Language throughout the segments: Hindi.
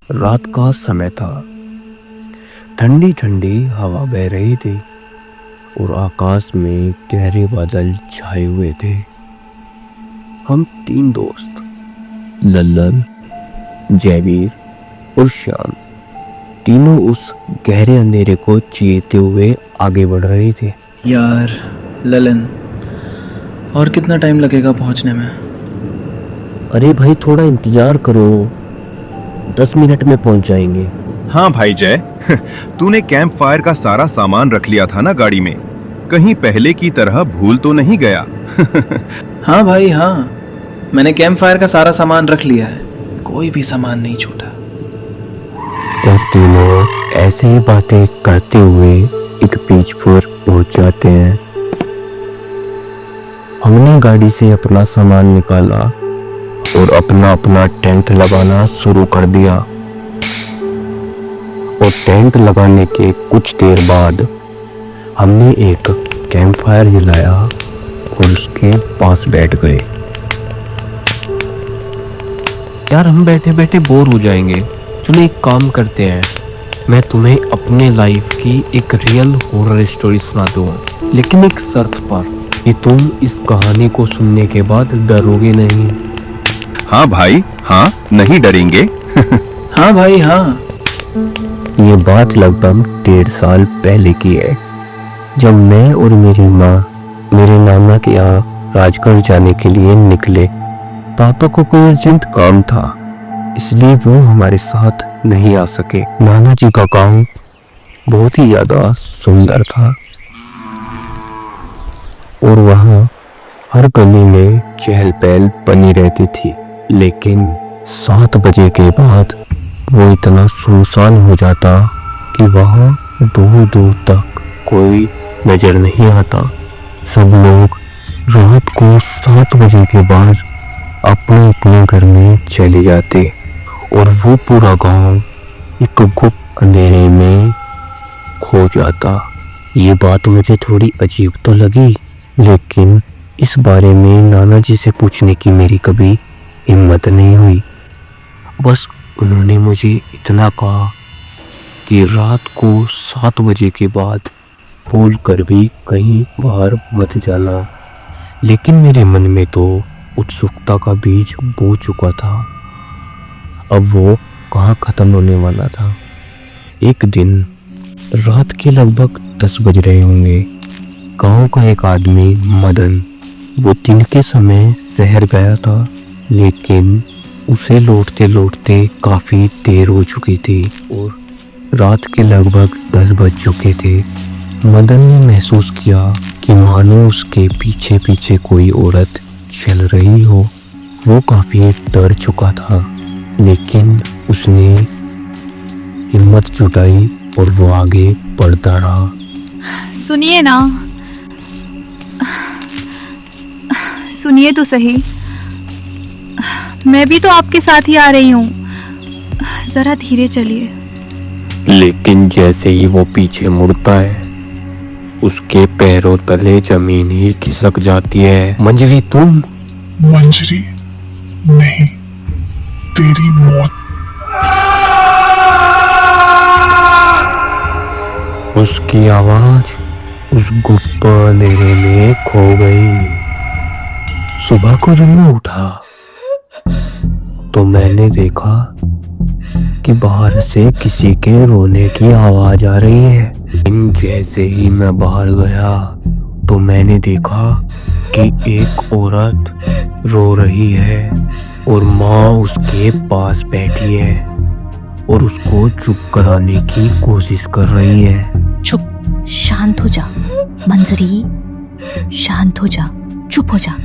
रात का समय था। ठंडी ठंडी हवा बह रही थी और आकाश में गहरे बादल छाए हुए थे। हम तीन दोस्त लल्लन, जयवीर और श्याम तीनों उस गहरे अंधेरे को चीरते हुए आगे बढ़ रहे थे। यार ललन, और कितना टाइम लगेगा पहुंचने में? अरे भाई थोड़ा इंतजार करो, 10 मिनट में पहुंच जाएंगे। हाँ भाई जय, तूने कैंप फायर का सारा सामान रख लिया था ना गाड़ी में? कहीं पहले की तरह भूल तो नहीं गया? हाँ भाई हाँ, मैंने कैंप फायर का सारा सामान रख लिया है, कोई भी सामान नहीं छूटा। और तीनों ऐसे ही बातें करते हुए एक बीच पर पहुंच जाते हैं। हमने गाड़ी से अपना सामान निकाला और अपना अपना टेंट लगाना शुरू कर दिया। और टेंट लगाने के कुछ देर बाद हमने एक कैंप फायर जलाया और उसके पास बैठ गए। यार हम बैठे बैठे बोर हो जाएंगे, चलो एक काम करते हैं, मैं तुम्हें अपने लाइफ की एक रियल हॉरर स्टोरी सुना दूंगा, लेकिन एक शर्त पर कि तुम इस कहानी को सुनने के बाद डरोगे नहीं। हाँ भाई हाँ, नहीं डरेंगे। हाँ भाई हाँ। ये बात लगभग 1.5 साल पहले की है, जब मैं और मेरी माँ मेरे नाना के यहाँ राजगढ़ जाने के लिए निकले। पापा को कोई अर्जेंट काम था, इसलिए वो हमारे साथ नहीं आ सके। नाना जी का गांव बहुत ही ज्यादा सुंदर था और वहाँ हर गली में चहल पहल बनी रहती थी, लेकिन 7 बजे के बाद वो इतना सुनसान हो जाता कि वहाँ दूर दूर तक कोई नजर नहीं आता। सब लोग रात को 7 बजे के बाद अपने अपने घर में चले जाते और वो पूरा गांव एक गुप्त अंधेरे में खो जाता। ये बात मुझे थोड़ी अजीब तो लगी, लेकिन इस बारे में नाना जी से पूछने की मेरी कभी हिम्मत नहीं हुई। बस उन्होंने मुझे इतना कहा कि रात को 7 बजे के बाद भूल कर भी कहीं बाहर मत जाना। लेकिन मेरे मन में तो उत्सुकता का बीज बो चुका था, अब वो कहाँ खत्म होने वाला था। एक दिन रात के लगभग 10 बज रहे होंगे। गांव का एक आदमी मदन, वो दिन के समय शहर गया था, लेकिन उसे लौटते लौटते काफी देर हो चुकी थी और रात के लगभग 10 बज चुके थे। मदन ने महसूस किया कि मानो उसके पीछे पीछे कोई औरत चल रही हो। वो काफी डर चुका था, लेकिन उसने हिम्मत जुटाई और वो आगे बढ़ता रहा। सुनिए ना, सुनिए तो सही, मैं भी तो आपके साथ ही आ रही हूँ, जरा धीरे चलिए। लेकिन जैसे ही वो पीछे मुड़ता है, उसके पैरों तले जमीन ही खिसक जाती है। मंजरी तुम? मंजरी नहीं, तेरी मौत। उसकी आवाज उस गुप्त अंधेरे में खो गई। सुबह को जब मैं उठा तो मैंने देखा कि बाहर से किसी के रोने की आवाज आ रही है। जैसे ही मैं बाहर गया तो मैंने देखा कि एक औरत रो रही है और माँ उसके पास बैठी है और उसको चुप कराने की कोशिश कर रही है। चुप, शांत हो जा मंजरी, शांत हो जा, चुप हो जा।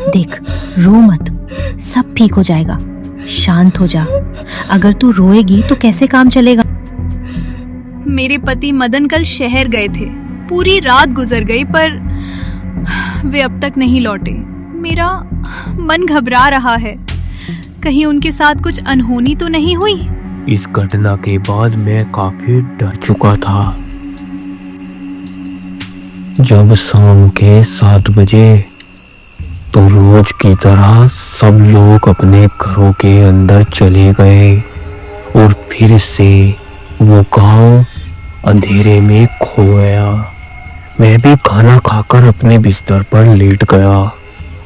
देख, रो मत, सब ठीक हो जाएगा, शांत हो जा। अगर तू रोएगी तो कैसे काम चलेगा? मेरे पति मदन कल शहर गए थे, पूरी रात गुजर गई पर वे अब तक नहीं लौटे। मेरा मन घबरा रहा है, कहीं उनके साथ कुछ अनहोनी तो नहीं हुई। इस घटना के बाद मैं काफी डर चुका था। जब शाम के 7 बजे तो रोज की तरह सब लोग अपने घरों के अंदर चले गए और फिर से वो गांव अंधेरे में खो गया। मैं भी खाना खाकर अपने बिस्तर पर लेट गया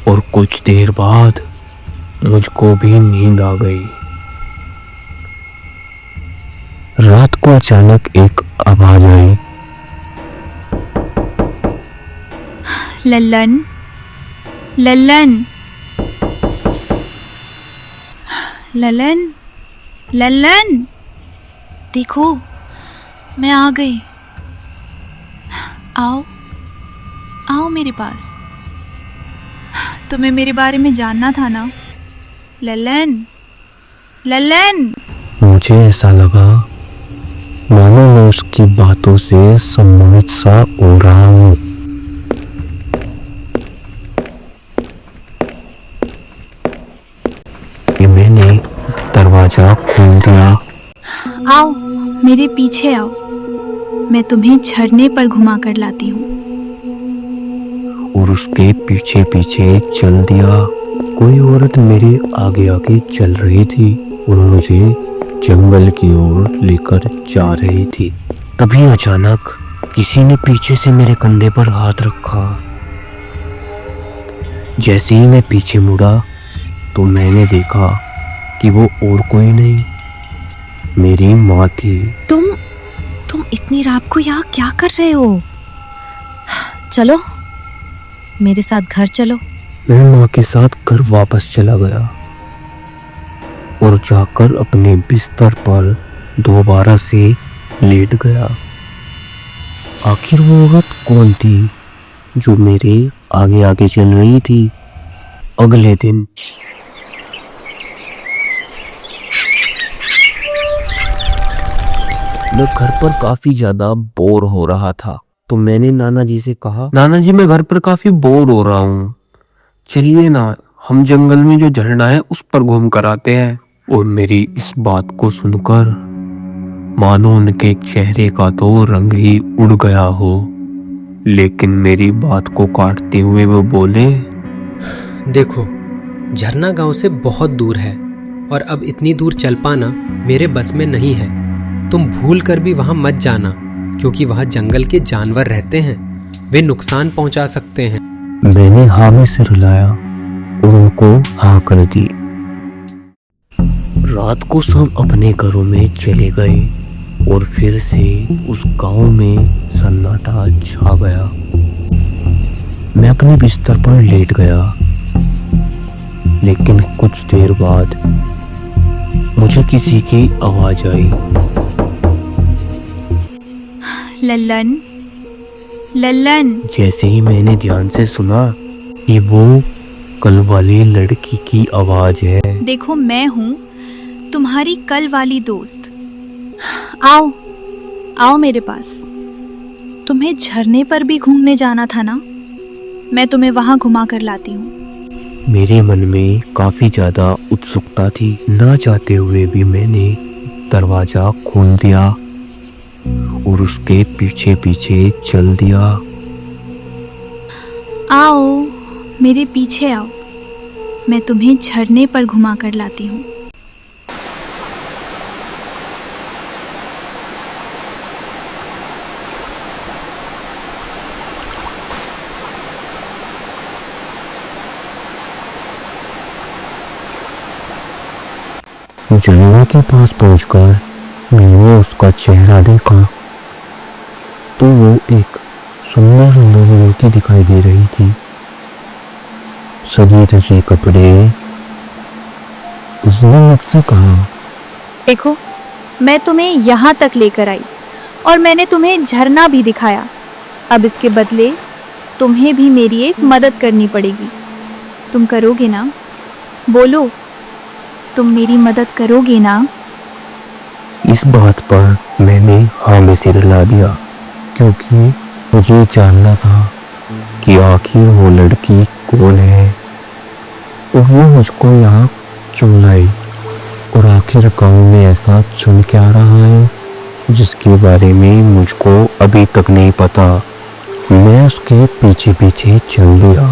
और कुछ देर बाद मुझको भी नींद आ गई। रात को अचानक एक आवाज आई। लल्लन, लल्लन, लल्लन, लल्लन, देखो मैं आ गई। आओ, आओ मेरे पास। तुम्हें मेरे बारे में जानना था ना? लल्लन, लल्लन। मुझे ऐसा लगा मानो मैं उसकी बातों से सम्मोहित सा हो रहा हूँ। मैंने दरवाजा खोल दिया। आओ मेरे पीछे आओ, मैं तुम्हें झरने पर घुमा कर लाती हूँ। और उसके पीछे पीछे चल दिया। कोई औरत मेरे आगे आगे चल रही थी और मुझे जंगल की ओर लेकर जा रही थी। तभी अचानक किसी ने पीछे से मेरे कंधे पर हाथ रखा। जैसे ही मैं पीछे मुड़ा तो मैंने देखा कि वो और कोई नहीं, मेरी माँ थी। तुम इतनी रात को यहाँ क्या कर रहे हो? चलो मेरे साथ घर चलो। मैं माँ के साथ घर वापस चला गया और जाकर अपने बिस्तर पर दोबारा से लेट गया। आखिर वो औरत कौन थी जो मेरे आगे आगे चल रही थी? अगले दिन मैं घर पर काफी ज्यादा बोर हो रहा था, तो मैंने नाना जी से कहा, नाना जी मैं घर पर काफी बोर हो रहा हूँ, चलिए ना हम जंगल में जो झरना है उस पर घूम कर आते हैं। और मेरी इस बात को सुनकर मानो उनके चेहरे का तो रंग ही उड़ गया हो, लेकिन मेरी बात को काटते हुए वो बोले, देखो झरना गांव से बहुत दूर है और अब इतनी दूर चल पाना मेरे बस में नहीं है। तुम भूल कर भी वहां मत जाना, क्योंकि वहां जंगल के जानवर रहते हैं, वे नुकसान पहुंचा सकते हैं। मैंने हाँ में सिर हिलाया और उनको हाँ कर दी। रात को सब अपने घरों में चले गए और फिर से उस गांव में सन्नाटा छा गया। मैं अपने बिस्तर पर लेट गया, लेकिन कुछ देर बाद मुझे किसी की आवाज आई। लल्लन, लल्लन। जैसे ही मैंने ध्यान से सुना कि वो कल वाली लड़की की आवाज है। देखो मैं हूँ तुम्हारी कल वाली दोस्त। आओ, आओ मेरे पास। तुम्हें झरने पर भी घूमने जाना था ना? मैं तुम्हें वहां घुमा कर लाती हूँ। मेरे मन में काफी ज्यादा उत्सुकता थी। ना चाहते हुए भी मैंने दरवाजा खोल दिया और उसके पीछे पीछे चल दिया। आओ मेरे पीछे आओ, मैं तुम्हें झरने पर घुमा कर लाती हूँ। झरने के पास पहुंचकर मैंने उसका चेहरा देखा तो वो एक सुंदर सुंदर लड़की दिखाई दे रही थी। सजे धजे कपड़े। उसने मुझसे कहा, देखो मैं तुम्हें यहाँ तक लेकर आई और मैंने तुम्हें झरना भी दिखाया। अब इसके बदले तुम्हें भी मेरी एक मदद करनी पड़ेगी। तुम करोगे ना? बोलो, तुम मेरी मदद करोगे ना? इस बात पर मैंने हाँ में सिर हिला दिया, क्योंकि मुझे जानना था कि आखिर वो लड़की कौन है और वो मुझको यहाँ क्यों लाई, और आखिर गाँव में ऐसा चुन क्या रहा है जिसके बारे में मुझको अभी तक नहीं पता। मैं उसके पीछे पीछे चल दिया।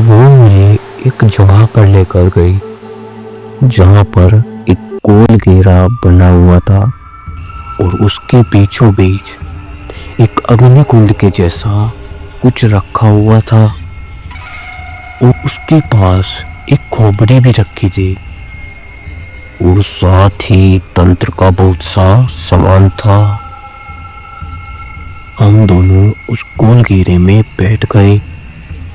वो मुझे एक जगह पर लेकर गई जहाँ पर एक गोल घेरा बना हुआ था और उसके बीचों बीच एक अग्निकुंड के जैसा कुछ रखा हुआ था और उसके पास एक खोपड़ी भी रखी थी और साथ ही तंत्र का बहुत सा सामान था। हम दोनों उस गोल घेरे में बैठ गए।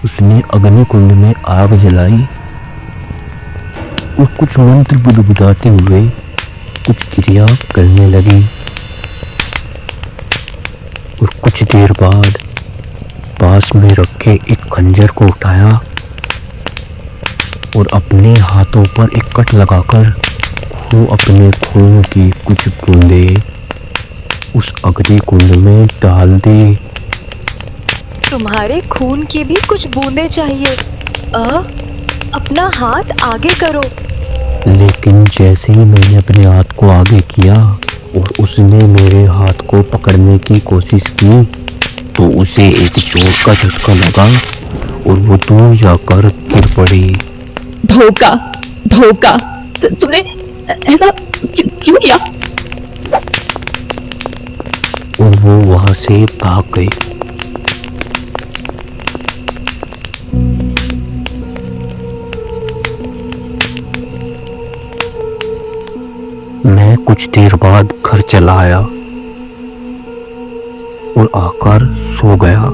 उसने अग्निकुंड में आग जलाई और कुछ मंत्र बुदबुदाते हुए कुछ क्रिया करने लगी और कुछ देर बाद पास में रखे एक खंजर को उठाया और अपने हाथों पर एक कट लगाकर वो अपने खून की कुछ बूंदे उस अग्निकुंड में डाल दी। तुम्हारे खून की भी कुछ बूंदें चाहिए। अपना हाथ आगे करो। लेकिन जैसे ही मैंने अपने हाथ को आगे किया और उसने मेरे हाथ को पकड़ने की कोशिश की तो उसे एक चोट का झटका लगा और वो दूर जाकर गिर पड़ी। धोखा धोखा, तुमने ऐसा क्यों किया? और वो वहां से भाग गई। मैं कुछ देर बाद घर चला आया और आकर सो गया।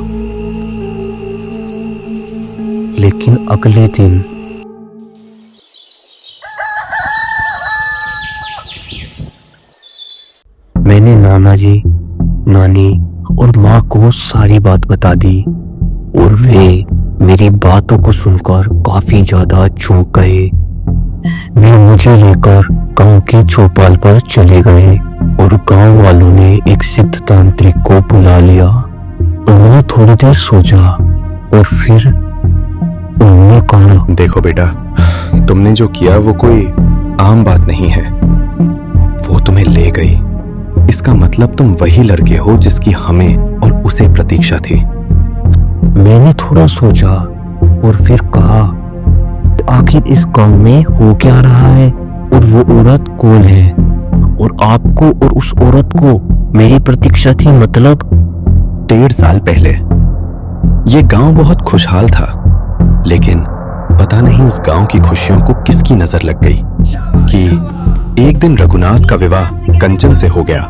लेकिन अगले दिन मैंने नाना जी, नानी और माँ को सारी बात बता दी और वे मेरी बातों को सुनकर काफी ज्यादा चौंक गए। वे मुझे लेकर गांव की चौपाल पर चले गए और गांव वालों ने एक सिद्ध तांत्रिक को बुला लिया। उन्होंने थोड़ी देर सोचा और फिर उन्होंने कहा, देखो बेटा, तुमने जो किया वो कोई आम बात नहीं है। वो तुम्हें ले गई, इसका मतलब तुम वही लड़के हो जिसकी हमें और उसे प्रतीक्षा थी। मैंने थोड़ा सोचा और फिर कहा, आखिर इस गांव में हो क्या रहा है और वो औरत कौन है और आपको और उस औरत को मेरी प्रतीक्षा थी मतलब? 1.5 साल पहले ये गांव बहुत खुशहाल था, लेकिन पता नहीं इस गांव की खुशियों को किसकी नजर लग गई कि एक दिन रघुनाथ का विवाह कंचन से हो गया।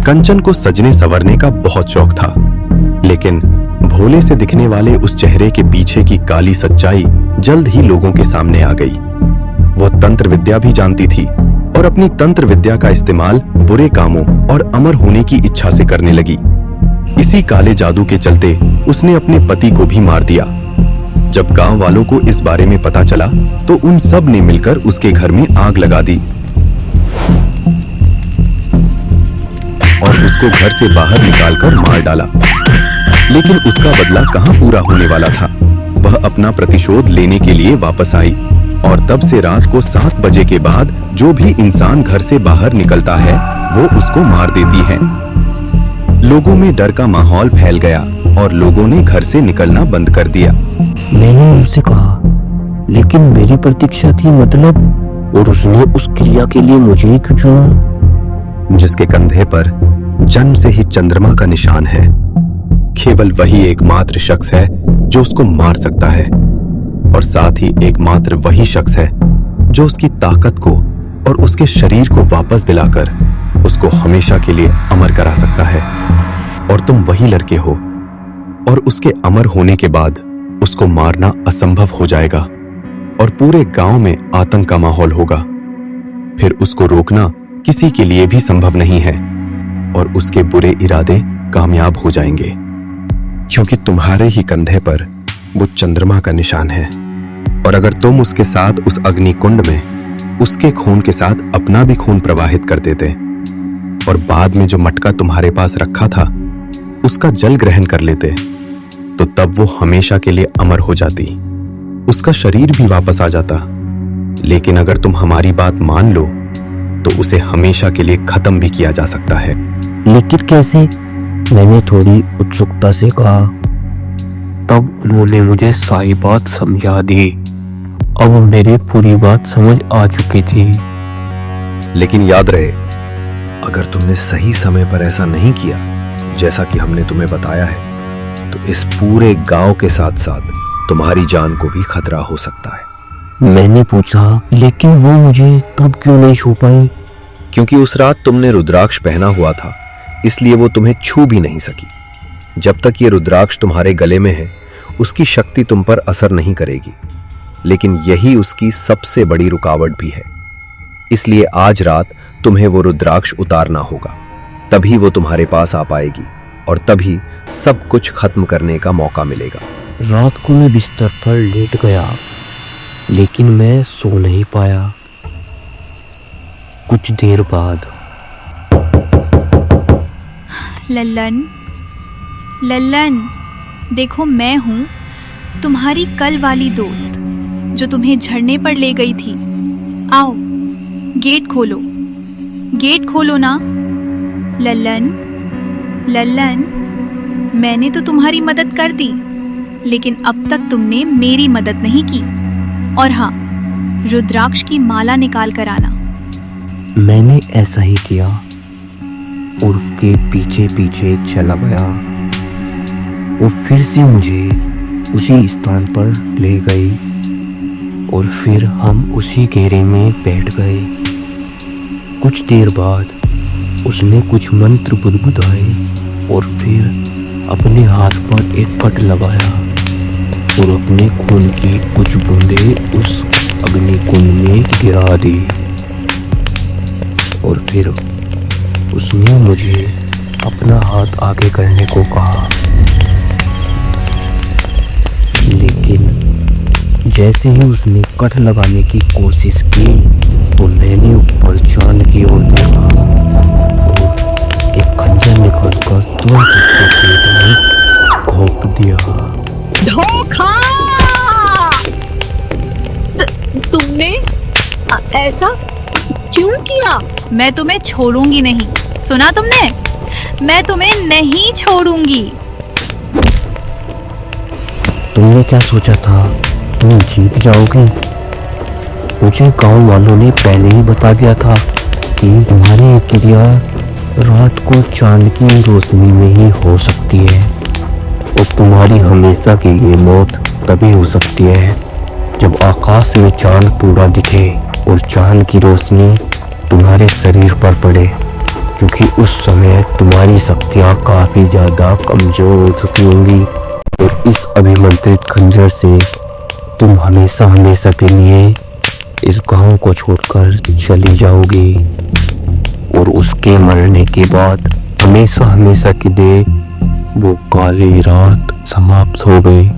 कंचन को सजने संवरने का बहुत शौक था, लेकिन भोले से दिखने वाले उस चेहरे के पीछे की काली सच्चाई जल्द ही लोगों के सामने आ गई। वो तंत्र विद्या भी जानती थी और अपनी तंत्र विद्या का इस्तेमाल बुरे कामों और अमर होने की इच्छा से करने लगी। इसी काले जादू के चलते उसने अपने पति को भी मार दिया। जब गांव वालों को इस बारे में पता चला तो उन सब ने मिलकर उसके घर में आग लगा दी और उसको घर से बाहर निकालकर मार डाला। लेकिन उसका बदला कहां पूरा होने वाला था। वह अपना प्रतिशोध लेने के लिए वापस आई और तब से रात को 7 बजे के बाद जो भी इंसान घर से बाहर निकलता है वो उसको मार देती है। लोगों में डर का माहौल फैल गया और लोगों ने घर से निकलना बंद कर दिया। मैंने उनसे कहा, लेकिन मेरी प्रतीक्षा थी मतलब, और उसने उस क्रिया के लिए मुझे ही क्यों चुना? जिसके कंधे पर जन्म से ही चंद्रमा का निशान है, केवल वही एकमात्र शख्स है जो उसको मार सकता है और साथ ही एकमात्र वही शख्स है जो उसकी ताकत को और उसके शरीर को वापस दिलाकर उसको हमेशा के लिए अमर करा सकता है। और तुम वही लड़के हो और उसके अमर होने के बाद उसको मारना असंभव हो जाएगा और पूरे गांव में आतंक का माहौल होगा। फिर उसको रोकना किसी के लिए भी संभव नहीं है और उसके बुरे इरादे कामयाब हो जाएंगे, क्योंकि तुम्हारे ही कंधे पर वो चंद्रमा का निशान है। और अगर तुम उसके साथ उस अग्निकुंड में उसके खून के साथ अपना भी खून प्रवाहित कर देते और बाद में जो मटका तुम्हारे पास रखा था उसका जल ग्रहण कर लेते, तो तब वो हमेशा के लिए अमर हो जाती, उसका शरीर भी वापस आ जाता। लेकिन अगर तुम हमारी बात मान लो तो उसे हमेशा के लिए खत्म भी किया जा सकता है। लेकिन कैसे? मैंने थोड़ी उत्सुकता से कहा। तब उन्होंने मुझे सारी बात समझा दी अब मेरी पूरी बात समझ आ चुकी थी। लेकिन याद रहे, अगर तुमने सही समय पर ऐसा नहीं किया जैसा कि हमने तुम्हें बताया है, तो इस पूरे गांव के साथ साथ तुम्हारी जान को भी खतरा हो सकता है। मैंने पूछा, लेकिन वो मुझे तब क्यों नहीं छू पाई? क्योंकि उस रात तुमने रुद्राक्ष पहना हुआ था, इसलिए वो तुम्हें छू भी नहीं सकी। जब तक ये रुद्राक्ष तुम्हारे गले में है, उसकी शक्ति तुम पर असर नहीं करेगी। लेकिन यही उसकी सबसे बड़ी रुकावट भी है। इसलिए आज रात तुम्हें वो रुद्राक्ष उतारना होगा, तभी वो तुम्हारे पास आ पाएगी और तभी सब कुछ खत्म करने का मौका मिलेगा। रात को मैं बिस्तर पर लेट गया, लेकिन मैं सो नहीं पाया। कुछ देर बाद लल्लन, लल्लन, देखो मैं हूँ तुम्हारी कल वाली दोस्त जो तुम्हें झरने पर ले गई थी। आओ, गेट खोलो, गेट खोलो ना। लल्लन, लल्लन, मैंने तो तुम्हारी मदद कर दी, लेकिन अब तक तुमने मेरी मदद नहीं की। और हाँ, रुद्राक्ष की माला निकाल कर आना। मैंने ऐसा ही किया और उसके पीछे पीछे चला गया। वो फिर से मुझे उसी स्थान पर ले गई और फिर हम उसी घेरे में बैठ गए। कुछ देर बाद उसने कुछ मंत्र बुदबुदाए और फिर अपने हाथ पर एक कट लगाया और अपने खून की कुछ बूंदें उस अग्निकुंड में गिरा दी। और फिर उसने मुझे अपना हाथ आगे करने को कहा, लेकिन जैसे ही उसने कट लगाने की कोशिश की तो मैंने ऊपर चांद की ओर देखा और एक खंजर निकलकर तुरंत उसके पेट में घोंप दिया। धोखा! तुमने ऐसा क्यों किया? मैं तुम्हें छोड़ूंगी नहीं, सुना तुमने? मैं तुम्हें नहीं छोड़ूंगी। तुमने क्या सोचा था तुम जीत जाओगी? मुझे गांव वालों ने पहले ही बता दिया था कि तुम्हारी ये क्रिया रात को चांद की रोशनी में ही हो सकती है और तुम्हारी हमेशा की ये मौत तभी हो सकती है जब आकाश में चांद पूरा दिखे और चांद की रोशनी तुम्हारे शरीर पर पड़े, क्योंकि उस समय तुम्हारी शक्तियाँ काफ़ी ज़्यादा कमज़ोर हो चुकी होंगी और इस अभिमंत्रित खंजर से तुम हमेशा हमेशा के लिए इस गांव को छोड़कर चली जाओगी और उसके मरने के बाद हमेशा हमेशा के लिए वो काली रात समाप्त हो गई।